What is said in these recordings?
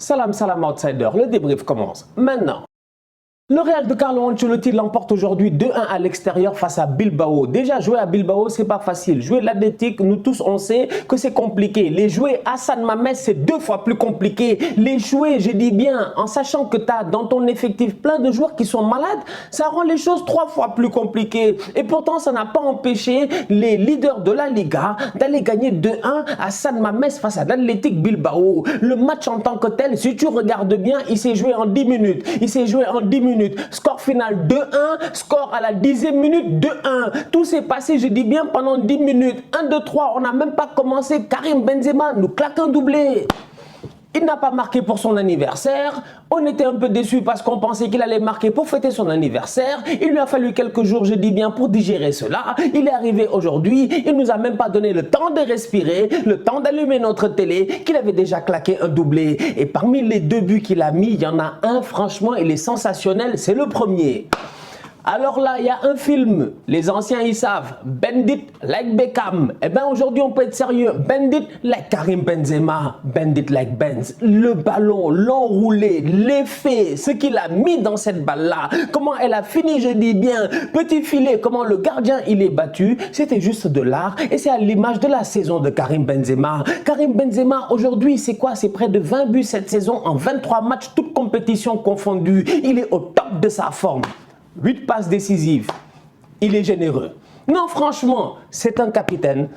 Salam, salam outsider, le débrief commence maintenant. Le Real de Carlo Ancelotti l'emporte aujourd'hui 2-1 à l'extérieur face à Bilbao. Déjà, jouer à Bilbao, c'est pas facile. Jouer l'Athletic, nous tous, on sait que c'est compliqué. Les jouer à San Mamés, c'est 2 fois plus compliqué. Les jouer, je dis bien, en sachant que tu as dans ton effectif plein de joueurs qui sont malades, ça rend les choses 3 fois plus compliquées. Et pourtant, ça n'a pas empêché les leaders de la Liga d'aller gagner 2-1 à San Mamés face à l'Athletic Bilbao. Le match en tant que tel, si tu regardes bien, il s'est joué en 10 minutes. Il s'est joué en 10 minutes. Score final 2-1, score à la 10e minute 2-1. Tout s'est passé, je dis bien, pendant 10 minutes. 1, 2, 3, on n'a même pas commencé. Karim Benzema nous claque un doublé. Il n'a pas marqué pour son anniversaire. On était un peu déçus parce qu'on pensait qu'il allait marquer pour fêter son anniversaire. Il lui a fallu quelques jours, je dis bien, pour digérer cela. Il est arrivé aujourd'hui. Il ne nous a même pas donné le temps de respirer, le temps d'allumer notre télé, qu'il avait déjà claqué un doublé. Et parmi les 2 buts qu'il a mis, il y en a un, franchement, il est sensationnel. C'est le premier. Alors là, il y a un film, les anciens ils savent, Bandit like Beckham. Eh bien aujourd'hui on peut être sérieux, Bandit like Karim Benzema, Bandit like Benz. Le ballon, l'enroulé, l'effet, ce qu'il a mis dans cette balle-là, comment elle a fini, je dis bien, petit filet, comment le gardien il est battu, c'était juste de l'art et c'est à l'image de la saison de Karim Benzema. Karim Benzema aujourd'hui c'est quoi? C'est près de 20 buts cette saison en 23 matchs, toutes compétitions confondues. Il est au top de sa forme. 8 passes décisives, il est généreux. Non, franchement, c'est un capitaine.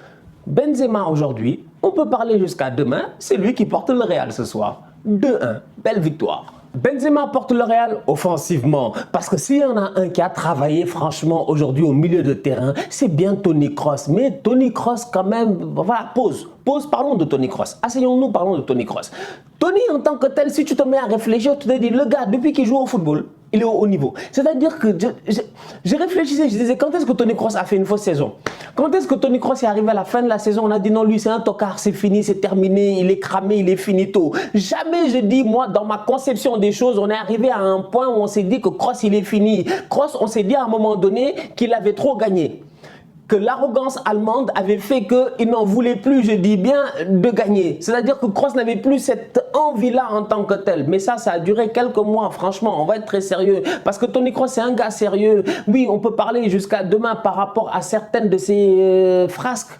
Benzema aujourd'hui, on peut parler jusqu'à demain, c'est lui qui porte le Real ce soir. 2-1, belle victoire. Benzema porte le Real offensivement parce que s'il y en a un qui a travaillé franchement aujourd'hui au milieu de terrain, c'est bien Toni Kroos. Mais Toni Kroos quand même, voilà, pause, parlons de Toni Kroos. Asseyons-nous, parlons de Toni Kroos. Toni en tant que tel, si tu te mets à réfléchir, tu te dis, le gars, depuis qu'il joue au football, il est au haut niveau. C'est-à-dire que je réfléchissais, je disais, quand est-ce que Toni Kroos a fait une fausse saison? Quand est-ce que Toni Kroos est arrivé à la fin de la saison? On a dit non, lui c'est un tocard, c'est fini, c'est terminé, il est cramé, il est finito. Jamais je dis, moi, dans ma conception des choses, on est arrivé à un point où on s'est dit que Kroos il est fini. Kroos, on s'est dit à un moment donné qu'il avait trop gagné. Que l'arrogance allemande avait fait qu'il n'en voulait plus, je dis bien, de gagner. C'est-à-dire que Kroos n'avait plus cette envie-là en tant que tel. Mais ça a duré quelques mois, franchement, on va être très sérieux. Parce que Toni Kroos, c'est un gars sérieux. Oui, on peut parler jusqu'à demain par rapport à certaines de ses frasques.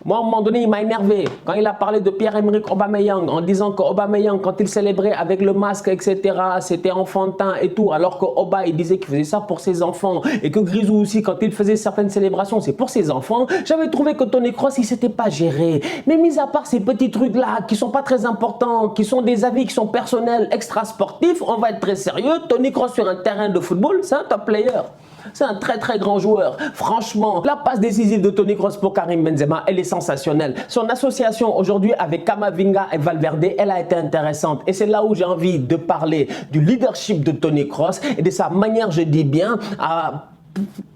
Moi, à un moment donné, il m'a énervé. Quand il a parlé de Pierre-Emerick Aubameyang, en disant qu'Aubameyang, quand il célébrait avec le masque, etc., c'était enfantin et tout, alors qu'Oba, il disait qu'il faisait ça pour ses enfants, et que Grisou aussi, quand il faisait certaines célébrations, c'est pour ses enfants. J'avais trouvé que Toni Kroos, il ne s'était pas géré. Mais mis à part ces petits trucs-là, qui ne sont pas très importants, qui sont des avis qui sont personnels, extra-sportifs, on va être très sérieux. Toni Kroos sur un terrain de football, c'est un top player. C'est un très très grand joueur. Franchement, la passe décisive de Toni Kroos pour Karim Benzema, elle est sensationnelle. Son association aujourd'hui avec Camavinga et Valverde, elle a été intéressante. Et c'est là où j'ai envie de parler du leadership de Toni Kroos et de sa manière, je dis bien, à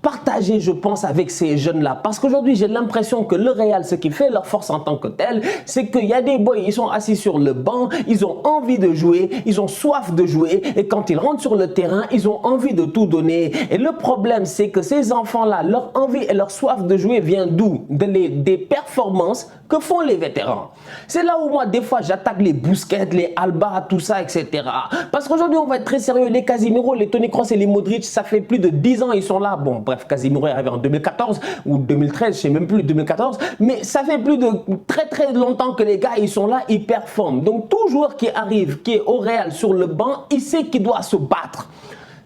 partager, je pense, avec ces jeunes-là. Parce qu'aujourd'hui, j'ai l'impression que le Real, ce qui fait leur force en tant que tel, c'est qu'il y a des boys, ils sont assis sur le banc, ils ont envie de jouer, ils ont soif de jouer, et quand ils rentrent sur le terrain, ils ont envie de tout donner. Et le problème, c'est que ces enfants-là, leur envie et leur soif de jouer vient d'où? Des performances que font les vétérans. C'est là où moi, des fois, j'attaque les Busquets, les Alba, tout ça, etc. Parce qu'aujourd'hui, on va être très sérieux. Les Casemiro, les Toni Kroos et les Modric, ça fait plus de 10 ans, ils sont là. Bon, bref, Casemiro est arrivé en 2014 ou 2013, je ne sais même plus, 2014. Mais ça fait plus de très très longtemps que les gars, ils sont là, ils performent. Donc, tout joueur qui arrive, qui est au Real sur le banc, il sait qu'il doit se battre.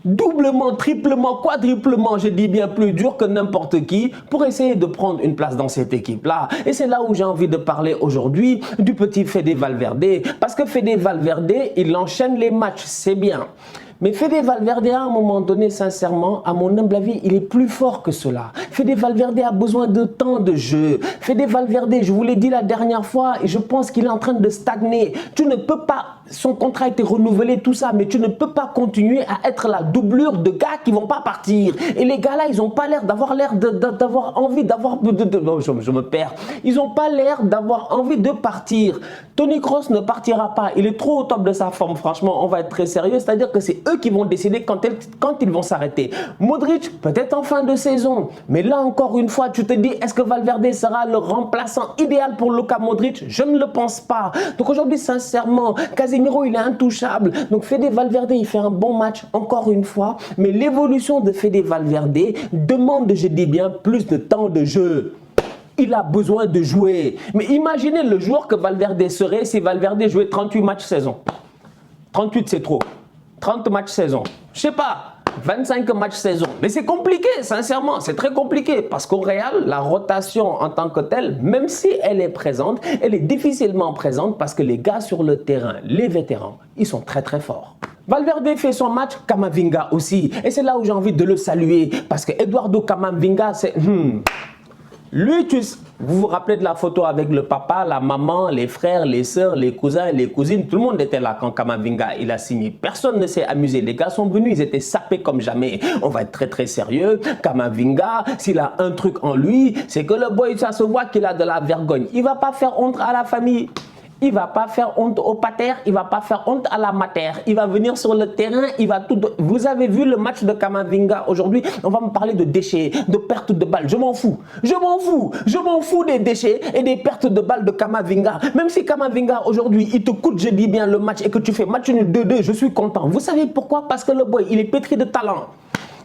Doublement, triplement, quadruplement, je dis bien plus dur que n'importe qui pour essayer de prendre une place dans cette équipe-là. Et c'est là où j'ai envie de parler aujourd'hui du petit Fede Valverde. Parce que Fede Valverde, il enchaîne les matchs, c'est bien. Mais Fede Valverde, à un moment donné, sincèrement, à mon humble avis, il est plus fort que cela. Fede Valverde a besoin de temps de jeu. Fede Valverde, je vous l'ai dit la dernière fois, et je pense qu'il est en train de stagner. Tu ne peux pas, son contrat a été renouvelé, tout ça, mais tu ne peux pas continuer à être la doublure de gars qui ne vont pas partir. Et les gars-là, ils n'ont pas l'air d'avoir envie d'avoir... Non, je me perds. Ils n'ont pas l'air d'avoir envie de partir. Toni Kroos ne partira pas. Il est trop au top de sa forme, franchement, on va être très sérieux. C'est-à-dire que c'est eux eux qui vont décider quand ils vont s'arrêter. Modric, peut-être en fin de saison. Mais là, encore une fois, tu te dis, est-ce que Valverde sera le remplaçant idéal pour Luka Modric? Je ne le pense pas. Donc aujourd'hui, sincèrement, Casemiro, il est intouchable. Donc Fede Valverde, il fait un bon match, encore une fois. Mais l'évolution de Fede Valverde demande, je dis bien, plus de temps de jeu. Il a besoin de jouer. Mais imaginez le joueur que Valverde serait si Valverde jouait 38 matchs saison. 38, c'est trop. 30 matchs saison. Je sais pas. 25 matchs saison. Mais c'est compliqué, sincèrement. C'est très compliqué. Parce qu'au Real, la rotation en tant que telle, même si elle est présente, elle est difficilement présente parce que les gars sur le terrain, les vétérans, ils sont très très forts. Valverde fait son match, Camavinga aussi. Et c'est là où j'ai envie de le saluer. Parce que Eduardo Camavinga, c'est... Lui, vous vous rappelez de la photo avec le papa, la maman, les frères, les sœurs, les cousins, les cousines. Tout le monde était là quand Camavinga il a signé. Personne ne s'est amusé. Les gars sont venus, ils étaient sapés comme jamais. On va être très très sérieux. Camavinga, s'il a un truc en lui, c'est que le boy, ça se voit qu'il a de la vergogne. Il ne va pas faire honte à la famille. Il ne va pas faire honte au pater, il ne va pas faire honte à la mater. Il va venir sur le terrain, il va tout... Vous avez vu le match de Camavinga aujourd'hui? On va me parler de déchets, de pertes de balles. Je m'en fous. Je m'en fous. Je m'en fous des déchets et des pertes de balles de Camavinga. Même si Camavinga aujourd'hui, il te coûte, je dis bien, le match et que tu fais match nul 2-2, je suis content. Vous savez pourquoi? Parce que le boy, il est pétri de talent.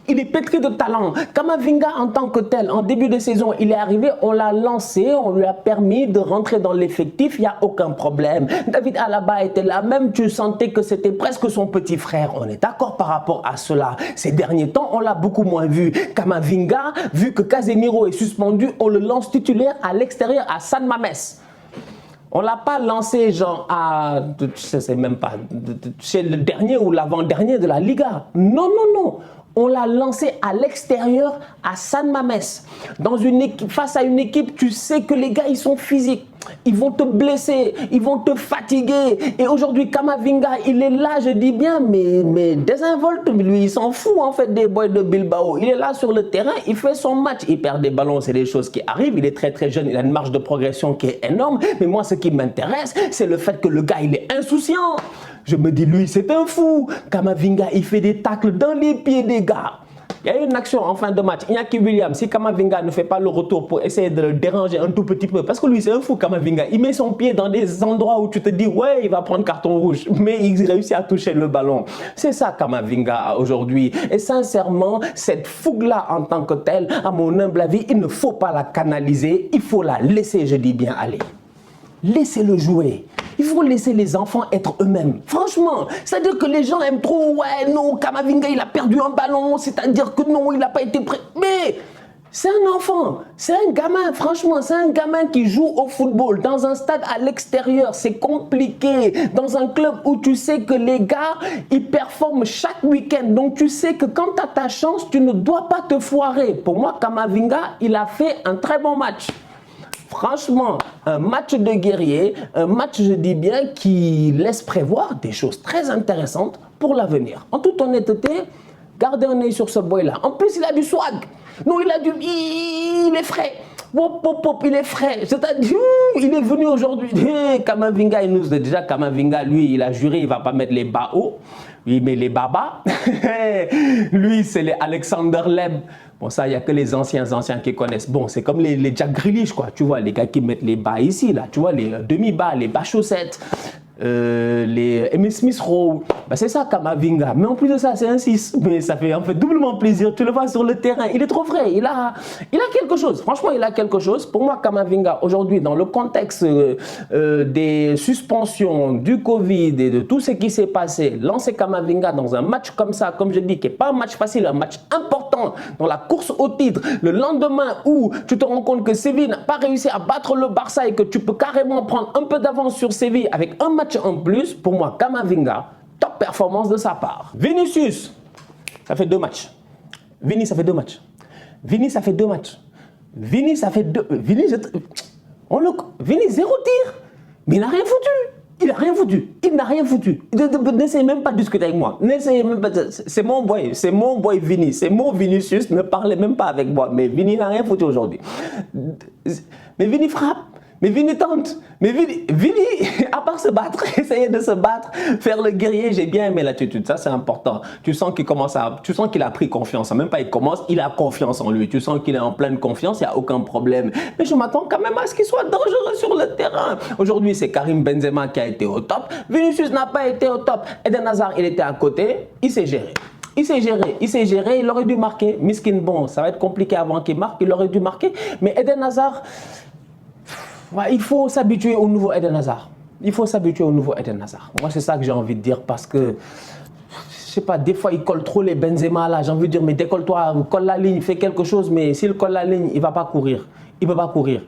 Il est pétri de talent. Camavinga en tant que tel, en début de saison, il est arrivé, on l'a lancé, on lui a permis de rentrer dans l'effectif, il n'y a aucun problème. David Alaba était là, même tu sentais que c'était presque son petit frère. On est d'accord par rapport à cela. Ces derniers temps, on l'a beaucoup moins vu. Camavinga, vu que Casemiro est suspendu, on le lance titulaire à l'extérieur, à San Mamés. On ne l'a pas lancé genre à, je sais même pas, chez le dernier ou l'avant-dernier de la Liga. Non, non, non. On l'a lancé à l'extérieur à San Mamés. Dans une équipe, face à une équipe, tu sais que les gars, ils sont physiques. Ils vont te blesser, ils vont te fatiguer. Et aujourd'hui, Camavinga, il est là, je dis bien, mais désinvolte. Lui, il s'en fout en fait des boys de Bilbao. Il est là sur le terrain, il fait son match. Il perd des ballons, c'est des choses qui arrivent. Il est très très jeune, il a une marge de progression qui est énorme. Mais moi, ce qui m'intéresse, c'est le fait que le gars, il est insouciant. Je me dis, lui, c'est un fou. Camavinga, il fait des tacles dans les pieds des gars. Il y a eu une action en fin de match. Iñaki Williams, si Camavinga ne fait pas le retour pour essayer de le déranger un tout petit peu, parce que lui, c'est un fou, Camavinga. Il met son pied dans des endroits où tu te dis, ouais, il va prendre carton rouge. Mais il réussit à toucher le ballon. C'est ça, Camavinga, aujourd'hui. Et sincèrement, cette fougue-là, en tant que telle, à mon humble avis, il ne faut pas la canaliser. Il faut la laisser, je dis bien, aller. Laissez-le jouer. Il faut laisser les enfants être eux-mêmes. Franchement, c'est-à-dire que les gens aiment trop, ouais, non, Camavinga, il a perdu un ballon, c'est-à-dire que non, il n'a pas été prêt. Mais c'est un enfant, c'est un gamin, franchement, c'est un gamin qui joue au football dans un stade à l'extérieur. C'est compliqué. Dans un club où tu sais que les gars, ils performent chaque week-end. Donc tu sais que quand tu as ta chance, tu ne dois pas te foirer. Pour moi, Camavinga, il a fait un très bon match. Franchement, un match de guerrier, un match, je dis bien, qui laisse prévoir des choses très intéressantes pour l'avenir. En toute honnêteté, gardez un œil sur ce boy-là. En plus, il a du swag. Non, il est frais. Pop, pop, pop, il est frais. C'est-à-dire, il est venu aujourd'hui. Camavinga, il nous dit déjà, Camavinga, lui, il a juré, il ne va pas mettre les bas hauts. Il met les bas bas. Lui, c'est les Alexander Leb. Bon, ça, il n'y a que les anciens qui connaissent. Bon, c'est comme les Jack Grealish, quoi. Tu vois, les gars qui mettent les bas ici, là. Tu vois, les demi-bas, les bas chaussettes. Les Emile Smith Rowe, bah c'est ça Camavinga, mais en plus de ça c'est un 6, mais ça fait en fait doublement plaisir, tu le vois sur le terrain, il est trop frais, il a quelque chose, franchement il a quelque chose. Pour moi Camavinga aujourd'hui dans le contexte des suspensions, du Covid et de tout ce qui s'est passé, lancer Camavinga dans un match comme ça, comme je dis, qui n'est pas un match facile, un match important dans la course au titre, le lendemain où tu te rends compte que Séville n'a pas réussi à battre le Barça et que tu peux carrément prendre un peu d'avance sur Séville avec un match en plus, pour moi, Camavinga, top performance de sa part. Vinicius, ça fait 2 matchs. Vini, ça fait 2 matchs. Vini, ça fait 2 matchs. Vini, ça fait 2. Vini, Vini, 0 tir. Mais il n'a rien foutu. Il n'a rien foutu. Il n'a rien foutu. N'essayez même pas de discuter avec moi. N'essayez même pas. C'est mon boy Vini. C'est mon Vinicius. Ne parlez même pas avec moi. Mais Vini n'a rien foutu aujourd'hui. Mais Vini frappe. Mais Vini tente. Mais Vini, à part se battre, essayer de se battre, faire le guerrier, j'ai bien aimé l'attitude. Ça, c'est important. Tu sens qu'il a pris confiance. Même pas il commence, il a confiance en lui. Tu sens qu'il est en pleine confiance, il n'y a aucun problème. Mais je m'attends quand même à ce qu'il soit dangereux sur le terrain. Aujourd'hui, c'est Karim Benzema qui a été au top. Vinicius n'a pas été au top. Eden Hazard, il était à côté. Il s'est géré. Il s'est géré, il aurait dû marquer. Miskin, bon, ça va être compliqué avant qu'il marque, il aurait dû marquer. Mais Eden Hazard, ouais, il faut s'habituer au nouveau Eden Hazard. Il faut s'habituer au nouveau Eden Hazard. Moi, c'est ça que j'ai envie de dire parce que, je sais pas, des fois, il colle trop les Benzema là. J'ai envie de dire, mais décolle-toi, colle la ligne, fais quelque chose. Mais s'il colle la ligne, il ne va pas courir. Il ne peut pas courir.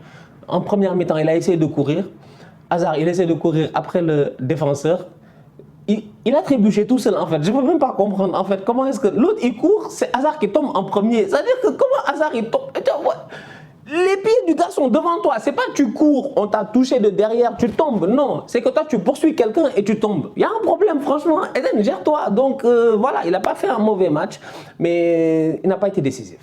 En première mi-temps, il a essayé de courir. Hazard, il essaie de courir après le défenseur. Il a trébuché tout seul en fait. Je ne peux même pas comprendre en fait comment est-ce que l'autre il court, c'est Hazard qui tombe en premier. C'est-à-dire que comment Hazard il tombe? Les pieds du gars sont devant toi. C'est pas tu cours, on t'a touché de derrière, tu tombes. Non, c'est que toi tu poursuis quelqu'un et tu tombes. Il y a un problème franchement. Eden, gère-toi. Donc voilà, il n'a pas fait un mauvais match, mais il n'a pas été décisif.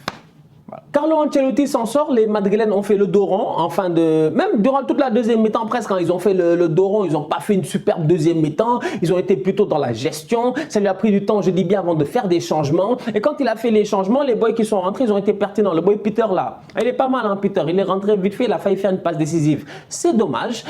Voilà. Carlo Ancelotti s'en sort, les Madrilènes ont fait le dos rond en fin de... Même durant toute la deuxième mi-temps, presque, quand ils ont fait le dos rond, ils n'ont pas fait une superbe deuxième mi-temps. Ils ont été plutôt dans la gestion. Ça lui a pris du temps, je dis bien, avant de faire des changements. Et quand il a fait les changements, les boys qui sont rentrés, ils ont été pertinents. Le boy Peter, là, il est pas mal, hein, Peter. Il est rentré vite fait, il a failli faire une passe décisive. C'est dommage.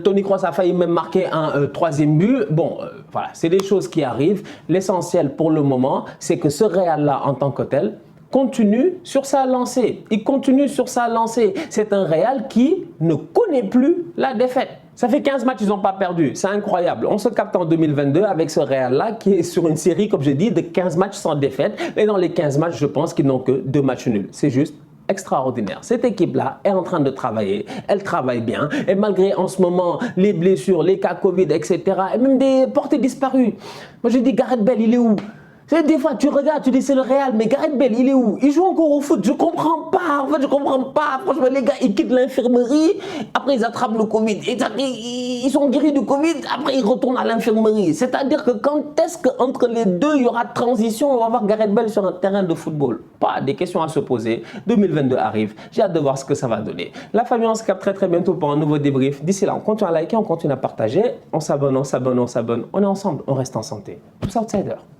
Toni Kroos a failli même marquer un troisième but. Bon, voilà, c'est des choses qui arrivent. L'essentiel pour le moment, c'est que ce Real-là, en tant que tel, continue sur sa lancée. Il continue sur sa lancée. C'est un Real qui ne connaît plus la défaite. Ça fait 15 matchs, ils n'ont pas perdu. C'est incroyable. On se capte en 2022 avec ce Real-là qui est sur une série, comme je dis, de 15 matchs sans défaite. Et dans les 15 matchs, je pense qu'ils n'ont que 2 matchs nuls. C'est juste extraordinaire. Cette équipe-là est en train de travailler. Elle travaille bien. Et malgré en ce moment les blessures, les cas Covid, etc. et même des portées disparues. Moi, je dis, Gareth Bale, il est où? Des fois, tu regardes, tu dis c'est le Real, mais Gareth Bale, il est où? Il joue encore au foot, je comprends pas. En fait, je comprends pas. Franchement, les gars, ils quittent l'infirmerie, après ils attrapent le Covid. Ils sont guéris du Covid, après ils retournent à l'infirmerie. C'est-à-dire que quand est-ce qu'entre les deux, il y aura transition, on va voir Gareth Bale sur un terrain de football? Pas des questions à se poser. 2022 arrive, j'ai hâte de voir ce que ça va donner. La famille, on se capte très bientôt pour un nouveau débrief. D'ici là, on continue à liker, on continue à partager. On s'abonne, on est ensemble, on reste en santé. Tous outsiders.